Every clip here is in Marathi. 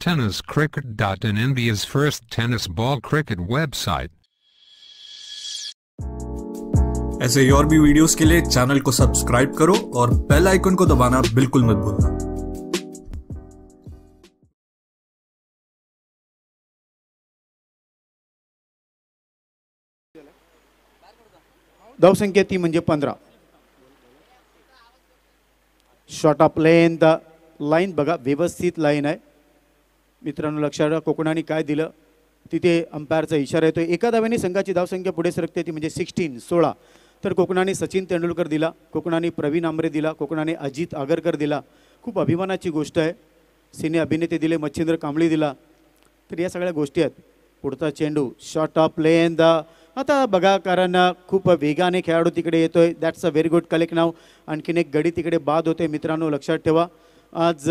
tenniscricket.in, India's first tennis ball cricket website. ऐसे ही और भी वीडियोस के लिए चैनल को सब्सक्राइब करो और बेल आइकन को दबाना बिल्कुल मत भूलना। धावसंख्या ती म्हणजे 15. शॉर्ट ऑफ लेंथ लाईन बघा, व्यवस्थित लाईन आहे मित्रांनो. लक्षात ठेवा कोकणाने काय दिलं तिथे अंपायरचा इशारा येतोय. एका धावेने संघाची धावसंख्या पुढे सरकते ती म्हणजे 16. तर कोकणाने सचिन तेंडुलकर दिला, कोकणाने प्रवीण आमरे दिला, कोकणाने अजित आगरकर दिला. खूप अभिमानाची गोष्ट आहे. सिने अभिनेते दिले, मच्छिंद्र कांबळी दिला. तर या सगळ्या गोष्टी आहेत. पुढचा चेंडू शॉर्ट ऑफ लेंथ आता बघा, कारण खूप वेगाने खेळाडू तिकडे येतोय. That's a very good collect नाव. आणखीन एक गडी तिकडे बाद होते मित्रांनो. लक्षात ठेवा आज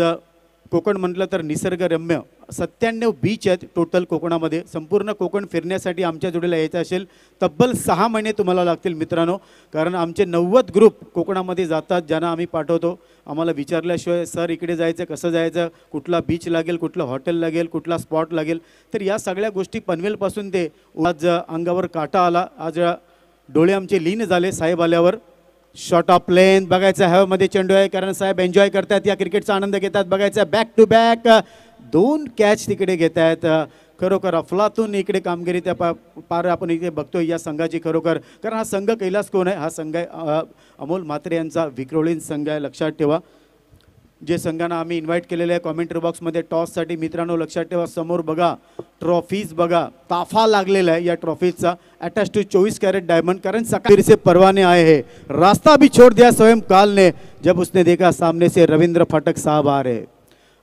कोकण म्हटलं तर निसर्गरम्य 97 बीच आहेत टोटल कोकणामध्ये. संपूर्ण कोकण फिरण्यासाठी आमच्या जोडीला यायचं असेल तब्बल 6 महिने तुम्हाला लागतील मित्रांनो. कारण आमचे 90 ग्रुप कोकणामध्ये जातात, ज्यांना आम्ही पाठवतो. आम्हाला विचारल्याशिवाय सर इकडे जायचं, कसं जायचं, कुठला बीच लागेल, कुठलं हॉटेल लागेल, कुठला स्पॉट लागेल. तर या सगळ्या गोष्टी पनवेलपासून ते आज अंगावर काटा आला. आज डोळे आमचे लीन झाले साहेब आल्यावर. शॉर्ट ऑफ लेंथ बघायचं, हवेमध्ये चेंडू आहे कारण साहेब एन्जॉय करतात, या क्रिकेटचा आनंद घेतात. बघायचं बॅक टू बॅक 2 कॅच तिकडे घेत आहेत. खरोखर अफलातून इकडे कामगिरी त्या पार आपण इथे बघतोय या संघाची खरोखर. कारण हा संघ कैलास कोण आहे, हा संघ आहे अमोल म्हात्रे यांचा विक्रोळीन संघ आहे. लक्षात ठेवा जे संघांना आम्ही इन्व्हाइट केलेले आहे कॉमेंट्री बॉक्समध्ये टॉससाठी मित्रांनो. लक्षात ठेवा समोर बघा ट्रॉफीज बघा, ताफा लागलेला आहे या ट्रॉफीजचा अटॅच टू 24 कैरेट डायमंड. कारण सकाळी से परवाने आए हैं, रास्ता भी छोड़ दिया स्वयं काल ने जब उसने देखा सामने से रविंद्र फाटक साहब आ रहे.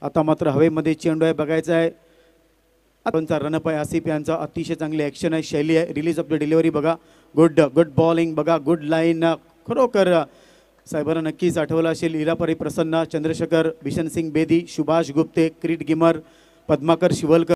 आता मात्र हवेमध्ये चेंडू आहे बघायचा आहे. आताचा रनअप आहे. आसिफ यांचा अतिशय चांगली ॲक्शन आहे, शैली आहे. रिलीज ऑफ द डिलिव्हरी बघा, गुड बॉलिंग बघा, गुड लाईन. खरोखर साहेबांना नक्कीच आठवलं असेल. इरापरी प्रसन्न, चंद्रशेखर, बिशन सिंग बेदी, सुभाष गुप्ते, क्रीट गिमर, पद्माकर शिवलकर.